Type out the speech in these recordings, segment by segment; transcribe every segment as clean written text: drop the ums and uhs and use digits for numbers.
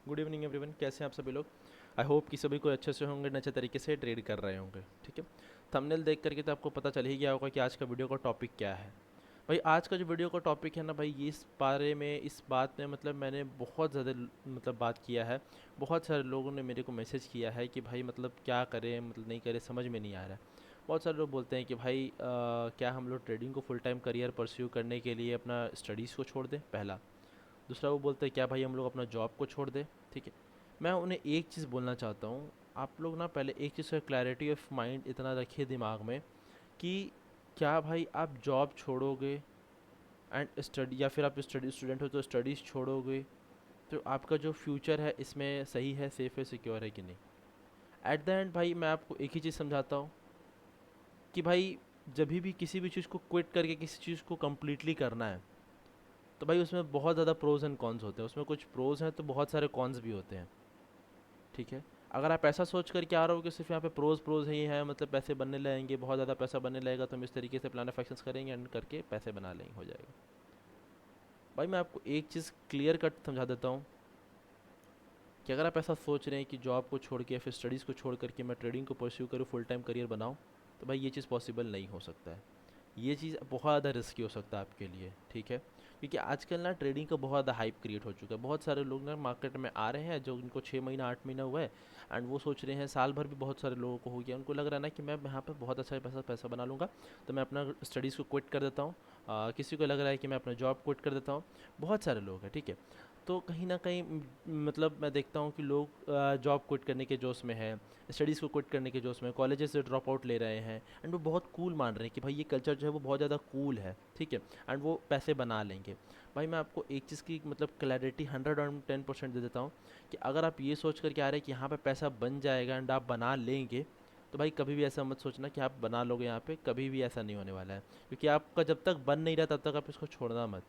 Good evening everyone, कैसे हैं आप सभी लोग। आई होप कि सभी को अच्छे से होंगे, अच्छे तरीके से ट्रेड कर रहे होंगे। ठीक है, थंबनेल देख करके तो आपको पता चल ही गया होगा कि आज का वीडियो का टॉपिक क्या है। भाई आज का जो वीडियो का टॉपिक है ना भाई, ये इस बारे में इस बात में मतलब मैंने बहुत ज़्यादा मतलब बात किया है। बहुत सारे लोगों ने मेरे को मैसेज किया है कि भाई मतलब क्या करें, मतलब नहीं करें, समझ में नहीं आ रहा है। बहुत सारे लोग बोलते हैं कि भाई क्या हम लोग ट्रेडिंग को फुल टाइम करियर परस्यू करने के लिए अपना स्टडीज़ को छोड़ दें, पहला। दूसरा वो बोलते हैं क्या भाई हम लोग अपना जॉब को छोड़ दें। ठीक है, मैं उन्हें एक चीज़ बोलना चाहता हूँ। आप लोग ना पहले एक चीज़ का क्लैरिटी ऑफ माइंड इतना रखिए दिमाग में कि क्या भाई आप जॉब छोड़ोगे एंड स्टडी, या फिर आप स्टडी स्टूडेंट हो तो स्टडीज़ छोड़ोगे, तो आपका जो फ्यूचर है इसमें सही है, सेफ़ है, सिक्योर है कि नहीं। एट द एंड भाई मैं आपको एक ही चीज़ समझाता हूँ कि भाई जब भी किसी भी चीज़ को क्विट करके किसी चीज़ को कम्प्लीटली करना है, तो भाई उसमें बहुत ज़्यादा प्रोज एंड कॉन्स होते हैं। उसमें कुछ प्रोज हैं तो बहुत सारे कॉन्स भी होते हैं। ठीक है, अगर आप ऐसा सोच कर के आ रहे हो कि सिर्फ यहाँ पे प्रोज प्रोज ही है, मतलब पैसे बनने लगेंगे, बहुत ज़्यादा पैसा बनने लगेगा, तो हम इस तरीके से प्लान ऑफ एक्शंस करेंगे एंड करके पैसे बना लेंगे, हो जाएगा। भाई मैं आपको एक चीज़ क्लियर कट समझा देता हूँ कि अगर आप ऐसा सोच रहे हैं कि जॉब को छोड़ के या फिर स्टडीज़ को छोड़ करके मैं ट्रेडिंग को परस्यू करूँ, फुल टाइम करियर बनाऊँ, तो भाई ये चीज़ पॉसिबल नहीं हो सकता है। ये चीज़ बहुत ज़्यादा रिस्की हो सकता है आपके लिए। ठीक है, क्योंकि आजकल ना ट्रेडिंग का बहुत ज़्यादा हाइप क्रिएट हो चुका है। बहुत सारे लोग ना मार्केट में आ रहे हैं जो उनको 6 महीना 8 महीना हुआ है, एंड वो सोच रहे हैं, साल भर भी बहुत सारे लोगों को हो गया, उनको लग रहा है ना कि मैं यहाँ पे बहुत अच्छा पैसा पैसा बना लूँगा, तो मैं अपना स्टडीज़ को क्विट कर देता हूँ। किसी को लग रहा है कि मैं अपना जॉब क्विट कर देता हूँ। बहुत सारे लोग हैं। ठीक है, तो कहीं ना कहीं मतलब मैं देखता हूँ कि लोग जॉब क्विट करने के जोश में है, स्टडीज़ को क्विट करने के जोश में कॉलेजेस से ड्रॉप आउट ले रहे हैं, एंड वो बहुत कूल मान रहे हैं कि भाई ये कल्चर जो है वो बहुत ज़्यादा कूल है। ठीक है, एंड वो पैसे बना लेंगे। भाई मैं आपको एक चीज़ की मतलब क्लैरिटी 110% दे देता हूँ कि अगर आप ये सोच कर के आ रहे हैं कि यहाँ पे पैसा बन जाएगा एंड आप बना लेंगे, तो भाई कभी भी ऐसा मत सोचना कि आप बना लोगे यहाँ पे, कभी भी ऐसा नहीं होने वाला है। क्योंकि आपका जब तक बन नहीं रहा तब तक आप इसको छोड़ना मत।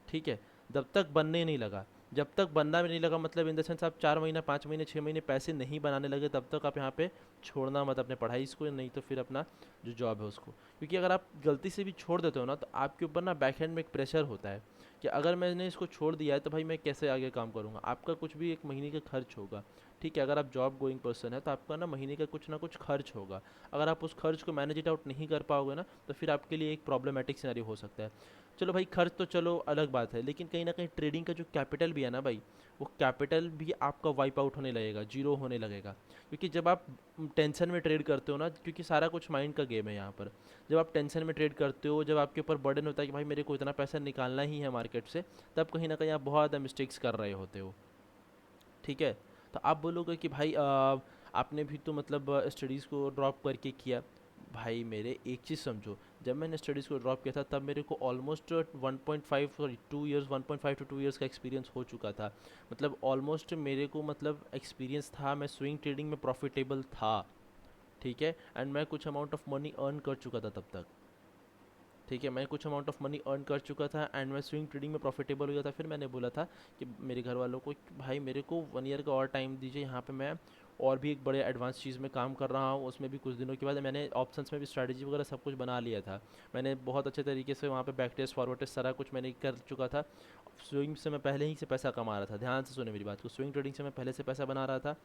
ठीक है, जब तक बनने नहीं लगा, जब तक बनना भी नहीं लगा, मतलब इन द सेंस आप 4 महीना 5 महीने 6 महीने पैसे नहीं बनाने लगे, तब तक आप यहाँ पे छोड़ना मत अपने पढ़ाई इसको, नहीं तो फिर अपना जो जॉब है उसको। क्योंकि अगर आप गलती से भी छोड़ देते हो ना, तो आपके ऊपर ना बैक हैंड में एक प्रेशर होता है कि अगर मैंने इसको छोड़ दिया है तो भाई मैं कैसे आगे काम करूँगा। आपका कुछ भी एक महीने का खर्च होगा। ठीक है, अगर आप जॉब गोइंग पर्सन है तो आपका ना महीने का कुछ ना कुछ खर्च होगा। अगर आप उस खर्च को मैनेज इट आउट नहीं कर पाओगे ना, तो फिर आपके लिए एक प्रॉब्लमेटिक सिनेरियो हो सकता है। चलो भाई खर्च तो चलो अलग बात है, लेकिन कहीं ना कहीं ट्रेडिंग का जो कैपिटल भी है ना भाई, वो कैपिटल भी आपका वाइप आउट होने लगेगा, जीरो होने लगेगा। क्योंकि जब आप टेंशन में ट्रेड करते हो ना, क्योंकि सारा कुछ माइंड का गेम है यहाँ पर। जब आप टेंशन में ट्रेड करते हो, जब आपके ऊपर बर्डन होता है कि भाई मेरे को इतना पैसा निकालना ही है मार्केट से, तब कहीं ना कहीं आप बहुत ज़्यादा मिस्टेक्स कर रहे होते हो। ठीक है, तो आप बोलोगे कि भाई आपने भी तो मतलब स्टडीज़ को ड्रॉप करके किया। भाई मेरे एक चीज़ समझो, जब मैंने स्टडीज़ को ड्रॉप किया था तब मेरे को almost 1.5 sorry 2 years 1.5 to 2 years का एक्सपीरियंस हो चुका था। मतलब ऑलमोस्ट मेरे को मतलब एक्सपीरियंस था, मैं स्विंग ट्रेडिंग में प्रॉफिटेबल था। ठीक है, एंड मैं कुछ अमाउंट ऑफ मनी अर्न कर चुका था तब तक। ठीक है, मैं कुछ अमाउंट ऑफ मनी अर्न कर चुका था एंड मैं स्विंग ट्रेडिंग में प्रॉफिटेबल हो गया था। फिर मैंने बोला था कि मेरे घर वालों को कि भाई मेरे को 1 ईयर का और टाइम दीजिए, यहाँ पे मैं और भी एक बड़े एडवांस चीज़ में काम कर रहा हूँ। उसमें भी कुछ दिनों के बाद मैंने ऑप्शंस में भी स्ट्रैटेजी वगैरह सब कुछ बना लिया था। मैंने बहुत अच्छे तरीके से वहाँ पे बैक टेस्ट फॉरवर्ड टेस्ट सारा कुछ मैंने कर चुका था। स्विंग से मैं पहले ही से पैसा कमा रहा था, ध्यान से सुने मेरी बात को, स्विंग ट्रेडिंग से मैं पहले से पैसा बना रहा था।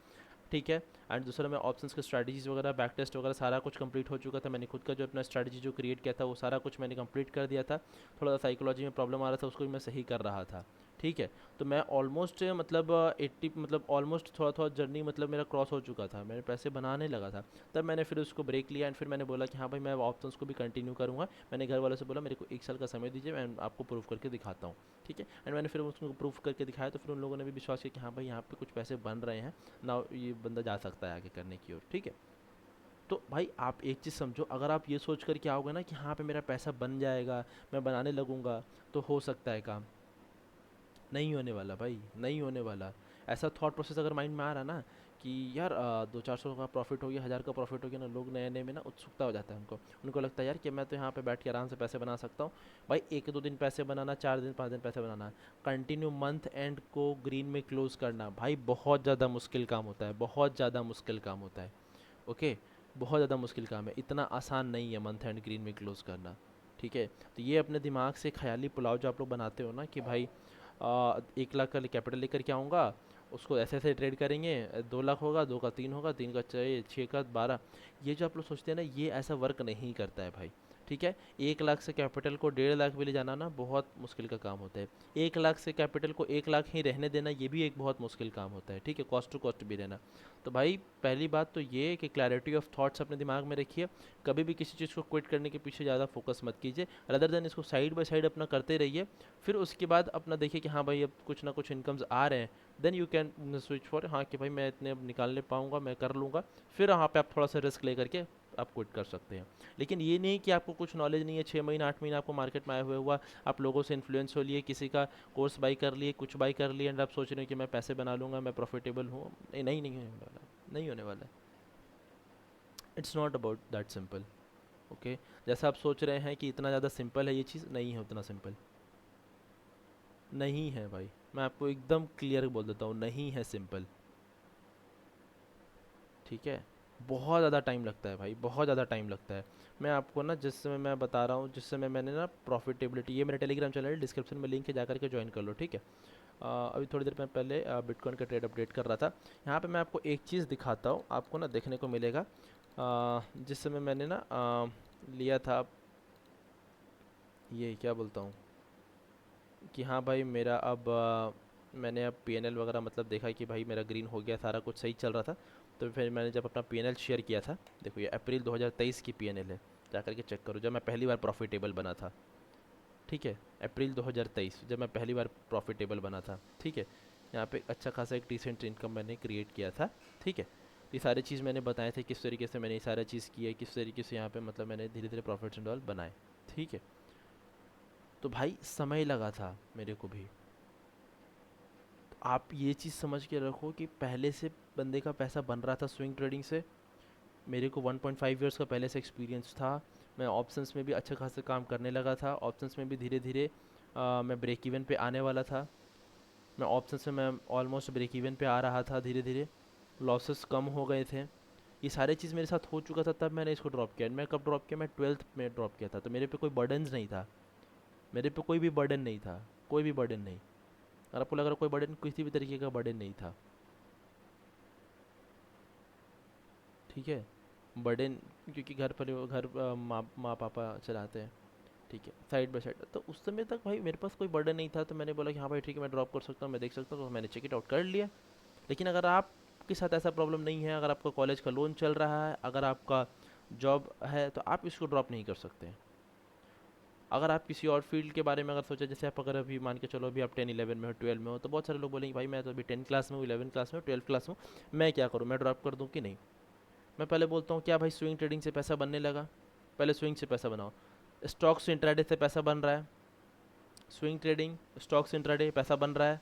ठीक है, एंड दूसरा मैं ऑप्शंस के स्ट्रैटेजीज वगैरह बैक टेस्ट वगैरह सारा कुछ कंप्लीट हो चुका था। मैंने खुद का जो अपना स्ट्रैटेजी जो क्रिएट किया था वो सारा कुछ मैंने कंप्लीट कर दिया था। थोड़ा सा साइकोलॉजी में प्रॉब्लम आ रहा था, उसको भी मैं सही कर रहा था। ठीक है, तो मैं ऑलमोस्ट मतलब 80 मतलब ऑलमोस्ट थोड़ा थोड़ा जर्नी मतलब मेरा क्रॉस हो चुका था, मैंने पैसे बनाने लगा था। तब मैंने फिर उसको ब्रेक लिया एंड फिर मैंने बोला कि हाँ भाई मैं ऑप्शंस को भी कंटिन्यू करूँगा। मैंने घर वालों से बोला मेरे को 1 साल का समय दीजिए, मैं आपको प्रूव करके दिखाता हूँ। ठीक है, एंड मैंने फिर उसको प्रूव करके दिखाया, तो फिर उन लोगों ने भी विश्वास किया कि हाँ भाई यहाँ पे कुछ पैसे बन रहे हैं ना, ये बंदा जा सकता है आगे करने की ओर। ठीक है, तो भाई आप एक चीज़ समझो, अगर आप ये सोच कर के आओगे ना कि हाँ पे मेरा पैसा बन जाएगा, मैं बनाने लगूंगा, तो हो सकता है काम। नहीं होने वाला भाई, नहीं होने वाला। ऐसा थॉट प्रोसेस अगर माइंड में आ रहा ना कि यार 200-400 का प्रॉफिट हो गया, 1000 का प्रॉफिट हो गया ना, लोग नए नए में ना उत्सुकता हो जाता है उनको। उनको लगता है यार कि मैं तो यहाँ पे बैठ के आराम से पैसे बना सकता हूँ। भाई 1-2 दिन पैसे बनाना, 4 दिन 5 दिन पैसे बनाना, कंटिन्यू मंथ एंड को ग्रीन में क्लोज करना, भाई बहुत ज़्यादा मुश्किल काम होता है, बहुत ज़्यादा मुश्किल काम होता है। ओके, बहुत ज़्यादा मुश्किल काम है, इतना आसान नहीं है मंथ एंड ग्रीन में क्लोज करना। ठीक है, तो ये अपने दिमाग से ख्याली पुलाव जो आप लोग बनाते हो ना कि भाई 1 लाख का कैपिटल लेकर के आऊँगा उसको ऐसे ऐसे ट्रेड करेंगे, 2 लाख होगा, 2 का 3 होगा, 3 का 6, 6 का 12। ये जो आप लोग सोचते हैं ना, ये ऐसा वर्क नहीं करता है भाई। ठीक है, 1 लाख से कैपिटल को 1.5 लाख भी ले जाना ना बहुत मुश्किल का काम होता है। 1 लाख से कैपिटल को 1 लाख ही रहने देना, ये भी एक बहुत मुश्किल काम होता है। ठीक है, कॉस्ट टू कॉस्ट भी रहना। तो भाई पहली बात तो ये है कि क्लैरिटी ऑफ थॉट्स अपने दिमाग में रखिए। कभी भी किसी चीज़ को क्विट करने के पीछे ज़्यादा फोकस मत कीजिए, अदर देन इसको साइड बाय साइड अपना करते रहिए। फिर उसके बाद अपना देखिए कि हाँ भाई अब कुछ ना कुछ इनकम्स आ रहे हैं, then you can switch for, हाँ कि भाई मैं इतने अब निकाल ले पाऊँगा, मैं कर लूँगा। फिर वहाँ पे आप थोड़ा सा रिस्क ले करके आप क्विट कर सकते हैं। लेकिन ये नहीं कि आपको कुछ नॉलेज नहीं है, 6 महीना 8 महीना आपको मार्केट में आए हुआ आप लोगों से इन्फ्लुएंस हो लिए, किसी का कोर्स बाई कर लिए, कुछ बाई कर लिए, एंड आप सोच रहे हैं कि मैं पैसे बना लूँगा, मैं प्रॉफिटेबल हूँ। नहीं होने वाला, नहीं होने वाला। It's not about that simple. Okay, जैसा आप सोच रहे हैं कि इतना ज़्यादा सिंपल है, ये चीज़ नहीं है उतना सिंपल। नहीं है भाई, मैं आपको एकदम क्लियर बोल देता हूँ, नहीं है सिंपल। ठीक है, बहुत ज़्यादा टाइम लगता है भाई, बहुत ज़्यादा टाइम लगता है। मैं आपको ना जिस समय मैं बता रहा हूँ, जिस समय मैंने ना प्रॉफिटेबिलिटी, ये मेरा टेलीग्राम चैनल है, डिस्क्रिप्शन में लिंक है, जा करके ज्वाइन कर लो। ठीक है, अभी थोड़ी देर में पहले बिटकॉइन का ट्रेड अपडेट कर रहा था। यहाँ पे मैं आपको एक चीज़ दिखाता हूँ, आपको ना देखने को मिलेगा। जिस समय मैंने ना लिया था, ये क्या बोलता हूँ कि हाँ भाई मेरा अब मैंने अब पीएनएल वगैरह मतलब देखा कि भाई मेरा ग्रीन हो गया, सारा कुछ सही चल रहा था। तो फिर मैंने जब अपना पीएनएल शेयर किया था, देखो ये अप्रैल 2023 की पीएनएल है, जा करके चेक करो, जब मैं पहली बार प्रॉफिटेबल बना था। ठीक है, अप्रैल 2023 जब मैं पहली बार प्रॉफिटेबल बना था। ठीक है, यहाँ पे अच्छा खासा एक डिसेंट इनकम मैंने क्रिएट किया था। ठीक है, ये सारी चीज़ मैंने बताए थे किस तरीके से मैंने ये सारा चीज़ की है, किस तरीके से यहाँ पे मतलब मैंने धीरे धीरे प्रॉफिट्स एंड ऑल बनाए। ठीक है, तो भाई समय लगा था मेरे को भी। आप ये चीज़ समझ के रखो कि पहले से बंदे का पैसा बन रहा था स्विंग ट्रेडिंग से। मेरे को 1.5 ईयर्स का पहले से एक्सपीरियंस था। मैं ऑप्शंस में भी अच्छा खासा काम करने लगा था, ऑप्शंस में भी धीरे धीरे मैं ब्रेक इवन पे आने वाला था। मैं ऑप्शंस में मैं ऑलमोस्ट ब्रेक इवन पे आ रहा था धीरे धीरे, लॉसेस कम हो गए थे। ये सारे चीज़ मेरे साथ हो चुका था, तब मैंने इसको ड्रॉप किया। मैं कब ड्रॉप किया? मैं 12th में ड्रॉप किया था, तो मेरे पे कोई बर्डन्स नहीं था, मेरे पे कोई भी बर्डन नहीं था, कोई भी बर्डन नहीं। अगर आपको लग रहा कोई बर्डन, किसी भी तरीके का बर्डन नहीं था। ठीक है, बर्डन क्योंकि घर पर घर माँ माँ पापा चलाते हैं। ठीक है, साइड बाय साइड, तो उस समय तक भाई मेरे पास कोई बर्डन नहीं था, तो मैंने बोला कि हाँ भाई ठीक है मैं ड्रॉप कर सकता हूँ, मैं देख सकता हूँ, तो मैंने चेक इट आउट कर लिया। लेकिन अगर आपके साथ ऐसा प्रॉब्लम नहीं है, अगर आपका कॉलेज का लोन चल रहा है, अगर आपका जॉब है, तो आप इसको ड्रॉप नहीं कर सकते हैं। अगर आप किसी और फील्ड के बारे में अगर सोचा, जैसे आप अगर अभी मान के चलो अभी आप 10 11 में हो, 12 में हो, तो बहुत सारे लोग बोलेंगे भाई मैं तो अभी 10 क्लास में हूँ, 11 क्लास में हूँ, 12 क्लास में हूँ, मैं क्या करूँ, मैं ड्रॉप कर दूँ कि नहीं। मैं पहले बोलता हूँ क्या भाई, स्विंग ट्रेडिंग से पैसा बनने लगा, पहले स्विंग से पैसा बनाओ। स्टॉक्स इंट्राडे से पैसा बन रहा है, स्विंग ट्रेडिंग स्टॉक्स इंट्राडे पैसा बन रहा है।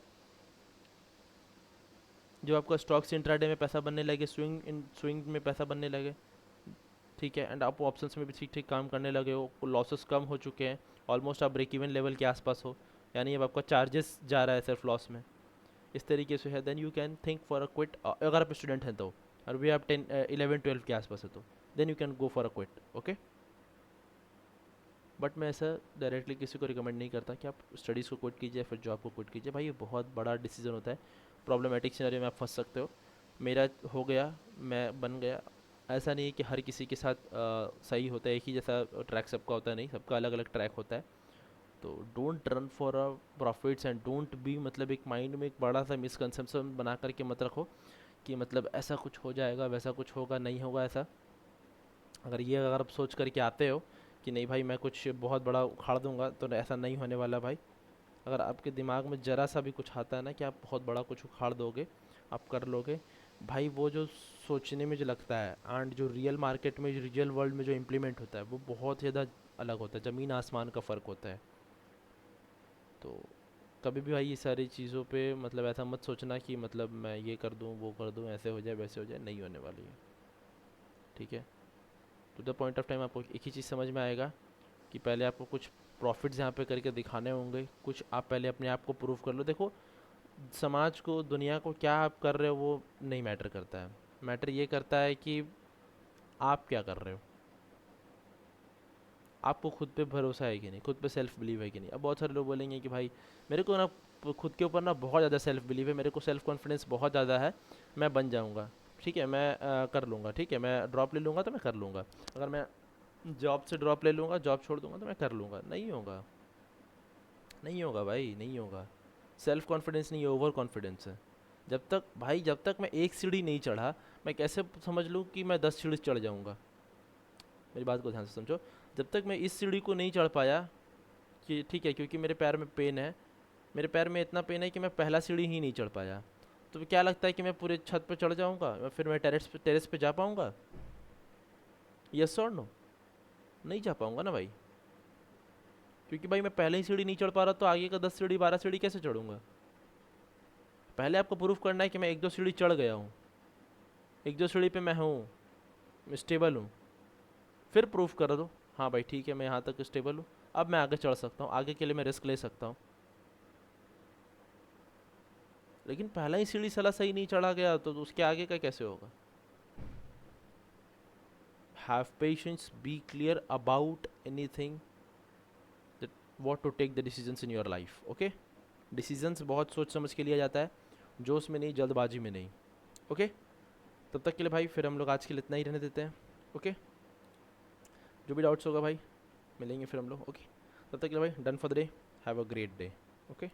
जब आपका स्टॉक्स इंट्राडे में पैसा बनने लगे, स्विंग में पैसा बनने लगे, ठीक है, एंड आप ऑप्शंस में भी ठीक ठीक काम करने लगे हो, लॉसेस कम हो चुके हैं, ऑलमोस्ट आप ब्रेक इवन लेवल के आसपास हो, यानी अब आपका चार्जेस जा रहा है सिर्फ लॉस में, इस तरीके से है, then you can think for a quit. अगर आप स्टूडेंट हैं तो, और भी आप 10 11 12 के आसपास है तो, then you can go for a quit. Okay, but मैं ऐसा डायरेक्टली किसी को रिकमेंड नहीं करता कि आप स्टडीज़ को क्विट कीजिए फिर जॉब को क्विट कीजिए। भाई ये बहुत बड़ा डिसीजन होता है, प्रॉब्लमेटिक सिनेरियो में आप फंस सकते हो। मेरा हो गया, मैं बन गया। ऐसा नहीं है कि हर किसी के साथ सही होता है, एक ही जैसा ट्रैक सबका होता है, नहीं, सबका अलग अलग ट्रैक होता है। तो don't run for a profits and don't be, मतलब एक माइंड में एक बड़ा सा मिसकंसेप्शन बना करके मत रखो कि मतलब ऐसा कुछ हो जाएगा, वैसा कुछ होगा, नहीं होगा ऐसा। अगर आप सोच करके आते हो कि नहीं भाई मैं कुछ बहुत बड़ा उखाड़ दूंगा, तो ऐसा नहीं होने वाला भाई। अगर आपके दिमाग में ज़रा सा भी कुछ आता है ना कि आप बहुत बड़ा कुछ उखाड़ दोगे, आप कर लोगे, भाई वो जो सोचने में जो लगता है एंड जो रियल मार्केट में, जो रियल वर्ल्ड में जो इम्प्लीमेंट होता है, वो बहुत ज़्यादा अलग होता है, ज़मीन आसमान का फ़र्क होता है। तो कभी भी भाई ये सारी चीज़ों पे मतलब ऐसा मत सोचना कि मतलब मैं ये कर दूँ, वो कर दूँ, ऐसे हो जाए वैसे हो जाए, नहीं होने वाली है। ठीक है, to the point of time आपको एक ही चीज़ समझ में आएगा कि पहले आपको कुछ प्रॉफिट्स यहाँ पे करके दिखाने होंगे, कुछ आप पहले अपने आप को प्रूव कर लो। देखो, समाज को, दुनिया को क्या आप कर रहे हो वो नहीं मैटर करता है, मैटर ये करता है कि आप क्या कर रहे हो, आपको खुद पे भरोसा है कि नहीं, खुद पे सेल्फ बिलीव है कि नहीं। अब बहुत सारे लोग बोलेंगे कि भाई मेरे को ना खुद के ऊपर ना बहुत ज़्यादा सेल्फ बिलीव है, मेरे को सेल्फ कॉन्फिडेंस बहुत ज़्यादा है, मैं बन जाऊँगा। ठीक है, मैं कर लूँगा। ठीक है, मैं ड्रॉप ले लूँगा तो मैं कर लूँगा। अगर मैं जॉब से ड्रॉप ले लूँगा, जॉब छोड़ दूँगा तो मैं कर लूँगा। नहीं होगा, नहीं होगा भाई, नहीं होगा। सेल्फ कॉन्फिडेंस नहीं है, ओवर कॉन्फिडेंस है। जब तक भाई, जब तक मैं एक सीढ़ी नहीं चढ़ा, मैं कैसे समझ लूँ कि मैं 10 सीढ़ी चढ़ जाऊँगा? मेरी बात को ध्यान से समझो। जब तक मैं इस सीढ़ी को नहीं चढ़ पाया कि ठीक है, क्योंकि मेरे पैर में पेन है, मेरे पैर में इतना पेन है कि मैं पहला सीढ़ी ही नहीं चढ़ पाया, तो क्या लगता है कि मैं पूरे छत पे चढ़ जाऊँगा, फिर मैं टेरेस पे जा पाऊँगा? यस और नो? नहीं जा पाऊँगा ना भाई, क्योंकि भाई मैं पहले ही सीढ़ी नहीं चढ़ पा रहा, तो आगे का 10 सीढ़ी 12 सीढ़ी कैसे चढ़ूँगा? पहले आपको प्रूफ करना है कि मैं एक दो सीढ़ी चढ़ गया हूँ, एक दो सीढ़ी पे मैं हूँ, मैं स्टेबल हूँ, फिर प्रूफ कर दो हाँ भाई ठीक है मैं यहाँ तक स्टेबल हूँ, अब मैं आगे चढ़ सकता हूँ, आगे के लिए मैं रिस्क ले सकता हूँ। लेकिन पहला ही सीढ़ी साला सही नहीं चढ़ा गया तो उसके आगे का कैसे होगा? Have patience, be clear about anything, that what to take the decisions in your life. Okay, decisions बहुत सोच समझ के लिया जाता है, जोश में नहीं, जल्दबाजी में नहीं। ओके, तब तक के लिए भाई फिर हम लोग आज के लिए इतना ही रहने देते हैं। ओके, जो भी डाउट्स होगा भाई मिलेंगे फिर हम लोग। ओके, तब तक के लिए भाई done for the day, have a great day. Okay.